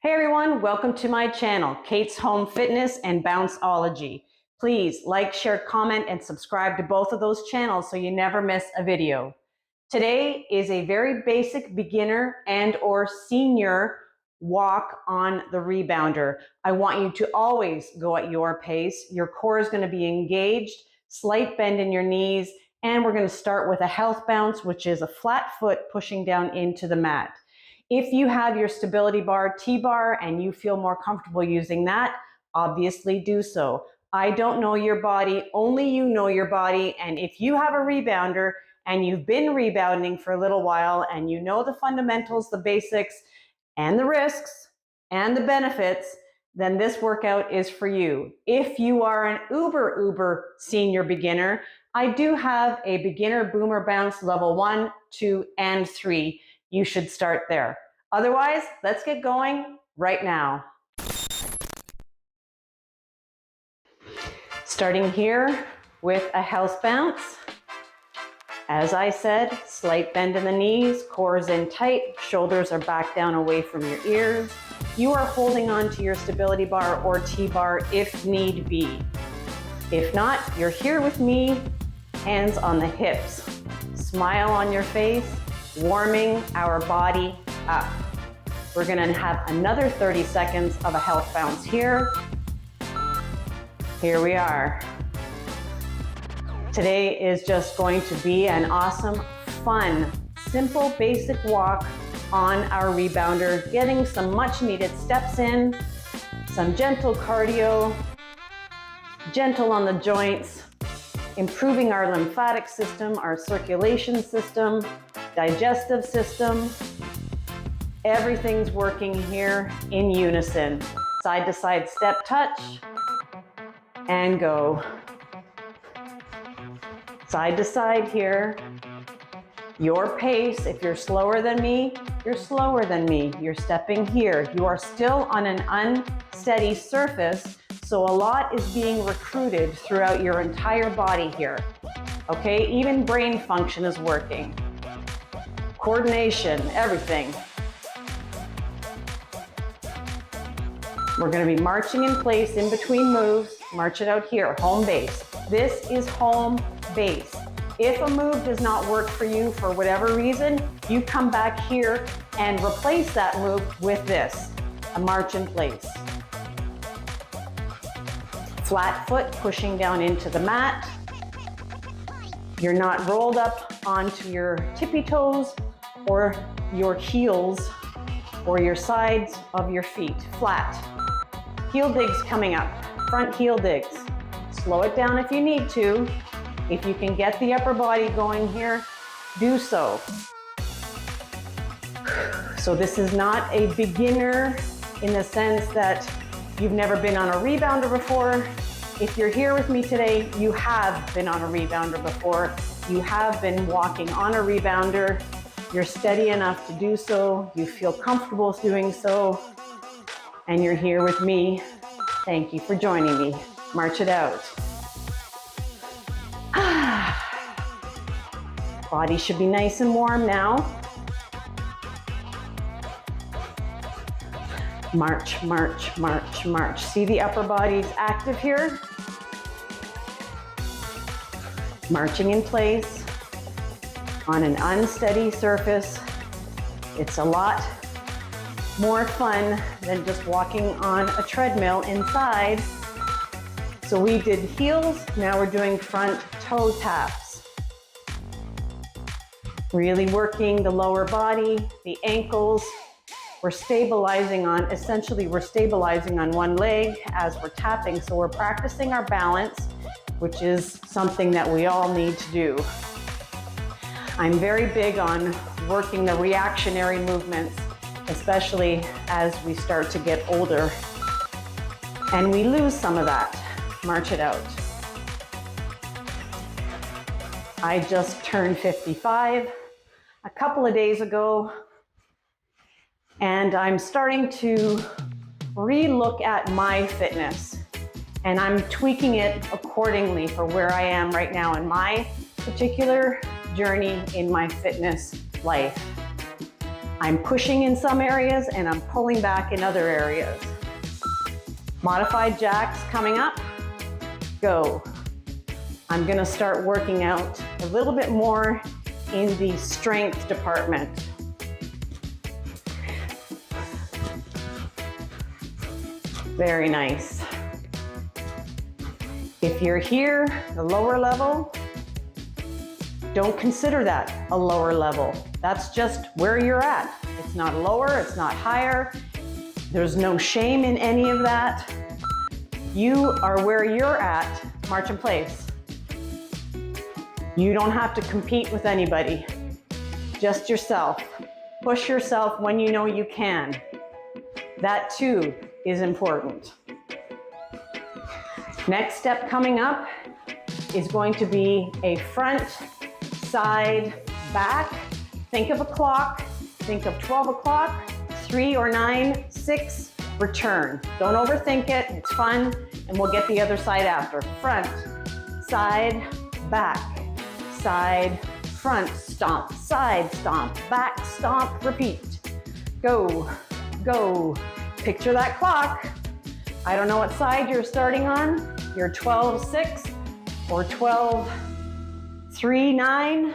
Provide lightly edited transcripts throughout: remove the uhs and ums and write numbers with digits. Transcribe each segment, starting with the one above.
Hey everyone, welcome to my channel, Kate's Home Fitness and Bounceology. Please like, share, comment, and subscribe to both of those channels so you never miss a video. Today is a very basic beginner and or senior walk on the rebounder. I want you to always go at your pace. Your core is going to be engaged, slight bend in your knees, and we're going to start with a health bounce, which is a flat foot pushing down into the mat. If you have your stability bar, T-bar, and you feel more comfortable using that, obviously do so. I don't know your body, only you know your body, and if you have a rebounder and you've been rebounding for a little while and you know the fundamentals, the basics, and the risks, and the benefits, then this workout is for you. If you are an uber senior beginner, I do have a beginner boomer bounce level 1, 2, and 3. You should start there. Otherwise, let's get going right now. Starting here with a house bounce. As I said, slight bend in the knees, core is in tight, shoulders are back down away from your ears. You are holding on to your stability bar or T-bar if need be. If not, you're here with me, hands on the hips, smile on your face, warming our body up. We're gonna have another 30 seconds of a health bounce here. Here we are. Today is just going to be an awesome, fun, simple, basic walk on our rebounder, getting some much needed steps in, some gentle cardio, gentle on the joints, improving our lymphatic system, our circulation system, digestive system. Everything's working here in unison. Side to side step touch and go. Side to side here. Your pace, if you're slower than me, you're slower than me. You're stepping here. You are still on an unsteady surface, so a lot is being recruited throughout your entire body here. Okay, even brain function is working. Coordination, everything. We're going to be marching in place in between moves. March it out here, home base. This is home base. If a move does not work for you for whatever reason, you come back here and replace that move with this, a march in place. Flat foot pushing down into the mat. You're not rolled up onto your tippy toes or your heels or your sides of your feet. Flat. Heel digs coming up. Front heel digs. Slow it down if you need to. If you can get the upper body going here, do so. So this is not a beginner in the sense that you've never been on a rebounder before. If you're here with me today, you have been on a rebounder before. You have been walking on a rebounder. You're steady enough to do so. You feel comfortable doing so. And you're here with me. Thank you for joining me. March it out. Body should be nice and warm now. March, march, march, march. See the upper body's active here? Marching in place on an unsteady surface. It's a lot more fun than just walking on a treadmill inside. So we did heels, now we're doing front toe taps. Really working the lower body, the ankles. We're stabilizing on, essentially we're stabilizing on one leg as we're tapping. So we're practicing our balance, which is something that we all need to do. I'm very big on working the reactionary movements, especially as we start to get older and we lose some of that. March it out. I just turned 55 a couple of days ago, and I'm starting to re-look at my fitness, and I'm tweaking it accordingly for where I am right now in my particular journey in my fitness life. I'm pushing in some areas and I'm pulling back in other areas. Modified jacks coming up. Go. I'm gonna start working out a little bit more in the strength department. Very nice. If you're here, the lower level, don't consider that a lower level. That's just where you're at. It's not lower, it's not higher. There's no shame in any of that. You are where you're at, march in place. You don't have to compete with anybody, just yourself. Push yourself when you know you can. That too is important. Next step coming up is going to be a front, side, back. Think of a clock, think of 12 o'clock, 3 or 9, 6, return. Don't overthink it, it's fun, and we'll get the other side after. Front, side, back, side, front, stomp, side, stomp, back, stomp, repeat. Go, go. Picture that clock. I don't know what side you're starting on. You're 12-6 or 12-3-9,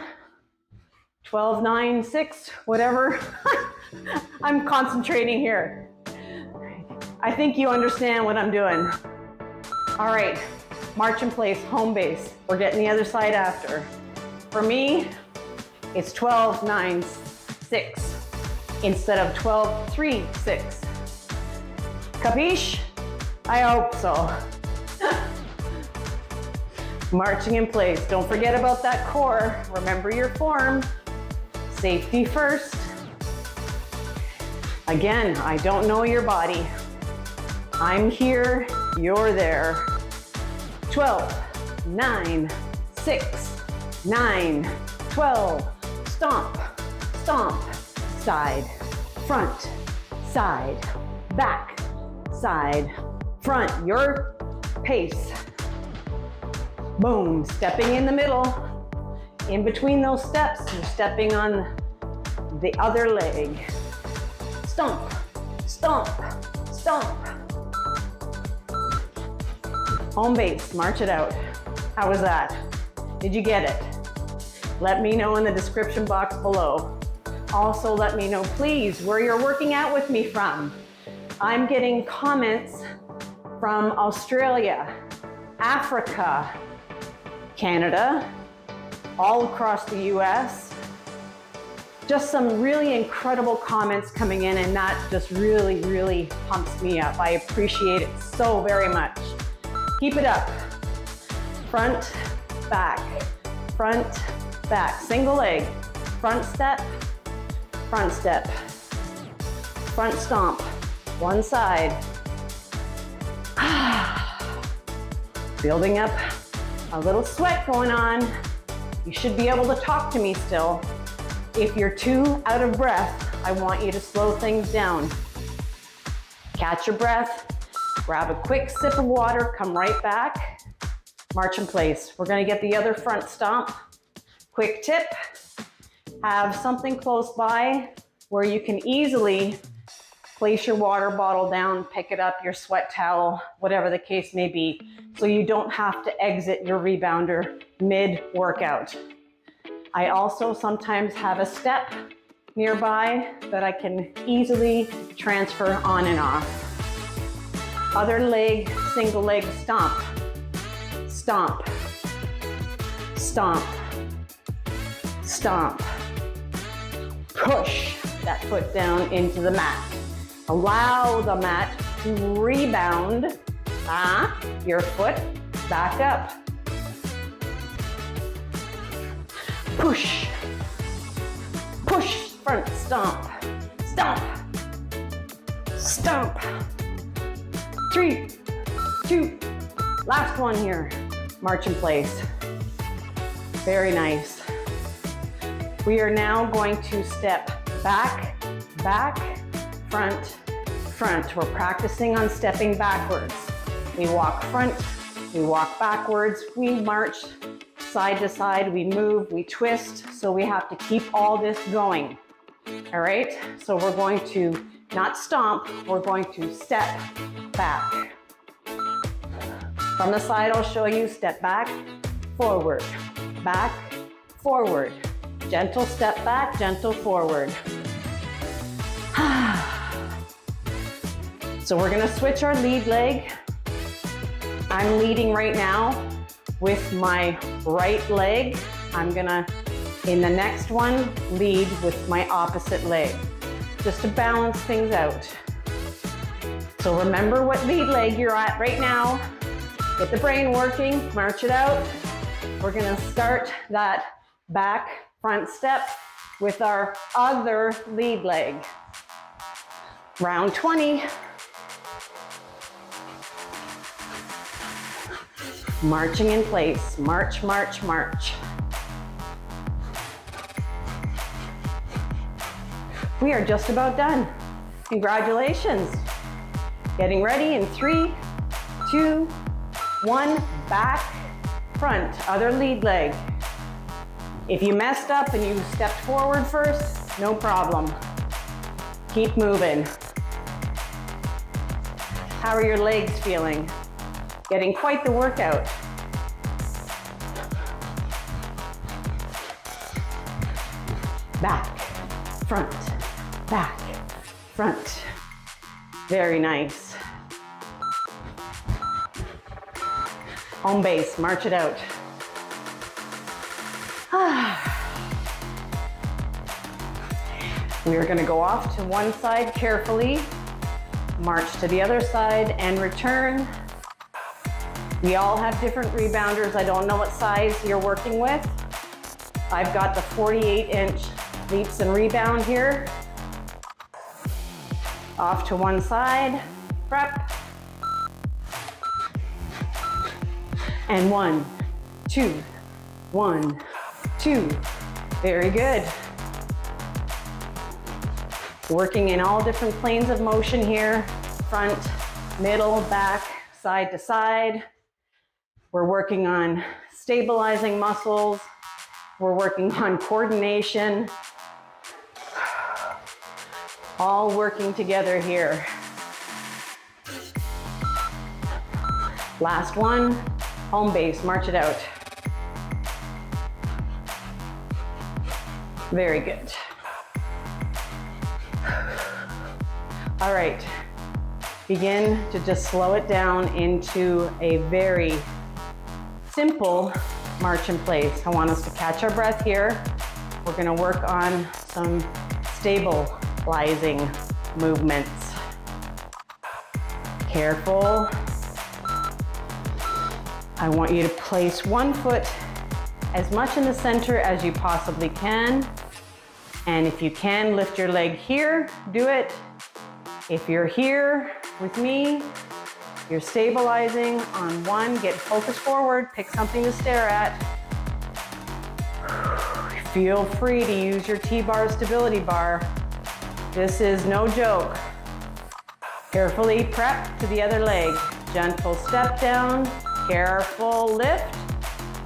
12-9-6, whatever. I'm concentrating here. I think you understand what I'm doing. All right, march in place, home base. We're getting the other side after. For me, it's 12-9-6 instead of 12-3-6. Capiche? I hope so. Marching in place. Don't forget about that core. Remember your form. Safety first. Again, I don't know your body. I'm here, you're there. 12, 9, 6, 9, 12. Stomp, stomp, side, front, side, back, side, front, your pace. Boom, stepping in the middle. In between those steps, you're stepping on the other leg. Stomp, stomp, stomp. Home base, march it out. How was that? Did you get it? Let me know in the description box below. Also, let me know, please, where you're working out with me from. I'm getting comments from Australia, Africa, Canada, all across the US. Just some really incredible comments coming in, and that just really, really pumps me up. I appreciate it so very much. Keep it up. Front, back, front, back. Single leg. Front step, front stomp. One side. Building up a little sweat going on. You should be able to talk to me still. If you're too out of breath, I want you to slow things down. Catch your breath, grab a quick sip of water, come right back, march in place. We're gonna get the other front stomp. Quick tip, have something close by where you can easily place your water bottle down, pick it up, your sweat towel, whatever the case may be, so you don't have to exit your rebounder mid-workout. I also sometimes have a step nearby that I can easily transfer on and off. Other leg, single leg stomp. Stomp. Stomp. Stomp. Push that foot down into the mat. Allow the mat to rebound your foot back up. Push, push, front stomp, stomp, stomp. 3, 2, last one here. March in place. Very nice. We are now going to step back, back, front, front. We're practicing on stepping backwards. We walk front, we walk backwards, we march side to side, we move, we twist, so we have to keep all this going. All right, so we're going to not stomp, we're going to step back. From the side, I'll show you step back, forward, back, forward. Gentle step back, gentle forward. So we're gonna switch our lead leg. I'm leading right now with my right leg. I'm gonna, in the next one, lead with my opposite leg, just to balance things out. So remember what lead leg you're at right now. Get the brain working, march it out. We're gonna start that back front step with our other lead leg. Round 20. Marching in place, march, march, march. We are just about done. Congratulations. Getting ready in 3, 2, 1, back, front, other lead leg. If you messed up and you stepped forward first, no problem. Keep moving. How are your legs feeling? Getting quite the workout. Back, front, back, front. Very nice. Home base, march it out. We are going to go off to one side carefully, march to the other side and return. We all have different rebounders. I don't know what size you're working with. I've got the 48-inch leaps and rebound here. Off to one side, prep. And 1, 2, 1, 2. Very good. Working in all different planes of motion here. Front, middle, back, side to side. We're working on stabilizing muscles. We're working on coordination. All working together here. Last one, home base, march it out. Very good. All right, begin to just slow it down into a very simple march in place. I want us to catch our breath here. We're gonna work on some stabilizing movements. Careful. I want you to place one foot as much in the center as you possibly can. And if you can, lift your leg here, do it. If you're here with me, you're stabilizing on one, get focused forward, pick something to stare at. Feel free to use your T-bar stability bar. This is no joke. Carefully prep to the other leg. Gentle step down, careful lift,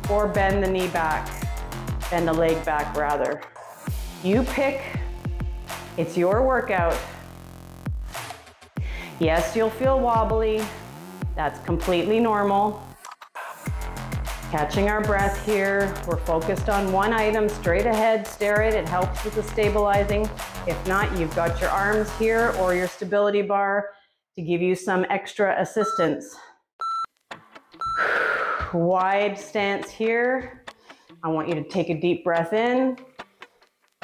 or bend the knee back. Bend the leg back rather. You pick, it's your workout. Yes, you'll feel wobbly. That's completely normal. Catching our breath here. We're focused on one item, straight ahead, stare it. It helps with the stabilizing. If not, you've got your arms here or your stability bar to give you some extra assistance. Wide stance here. I want you to take a deep breath in.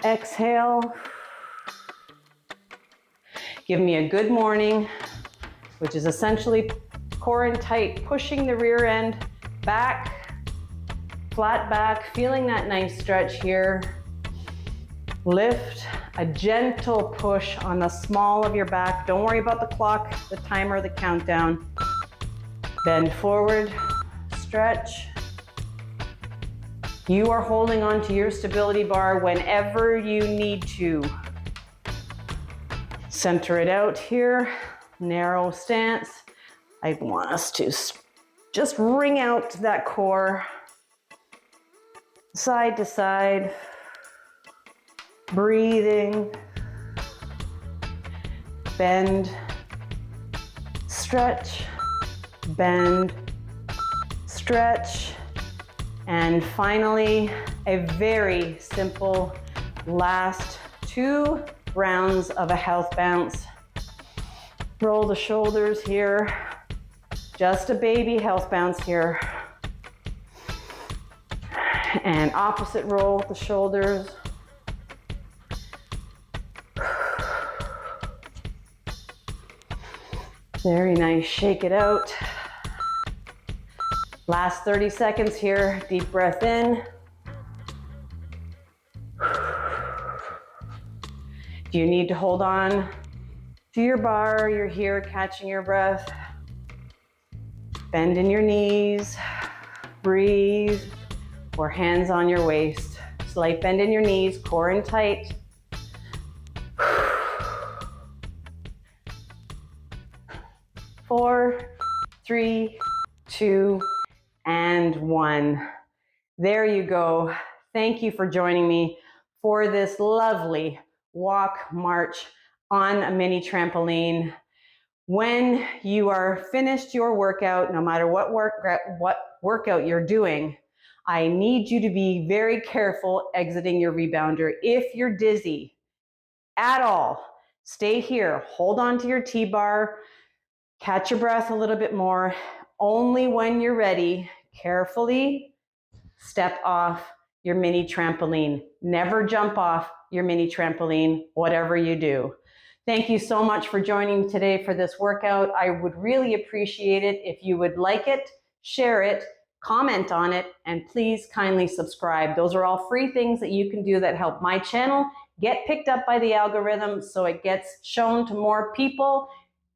Exhale. Give me a good morning, which is essentially core and tight, pushing the rear end back, flat back, feeling that nice stretch here. Lift, a gentle push on the small of your back. Don't worry about the clock, the timer, the countdown. Bend forward, stretch. You are holding on to your stability bar whenever you need to. Center it out here, narrow stance. I want us to just wring out that core, side to side, breathing. bend, stretch, bend, stretch, and finally, a very simple last 2 rounds of a health bounce. Roll the shoulders here. Just a baby health bounce here. And opposite roll the shoulders. Very nice, shake it out. Last 30 seconds here, deep breath in. If you need to hold on to your bar, you're here catching your breath. Bend in your knees, breathe, or hands on your waist. Slight bend in your knees, core in tight. 4, 3, 2, and 1. There you go. Thank you for joining me for this lovely walk march on a mini trampoline. When you are finished your workout, no matter what workout you're doing, I need you to be very careful exiting your rebounder. If you're dizzy at all, stay here, hold on to your T-bar, catch your breath a little bit more. Only when you're ready, carefully step off your mini trampoline. Never jump off your mini trampoline, whatever you do. Thank you so much for joining me today for this workout. I would really appreciate it if you would like it, share it, comment on it, and please kindly subscribe. Those are all free things that you can do that help my channel get picked up by the algorithm so it gets shown to more people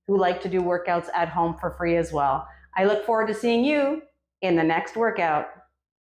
who like to do workouts at home for free as well. I look forward to seeing you in the next workout.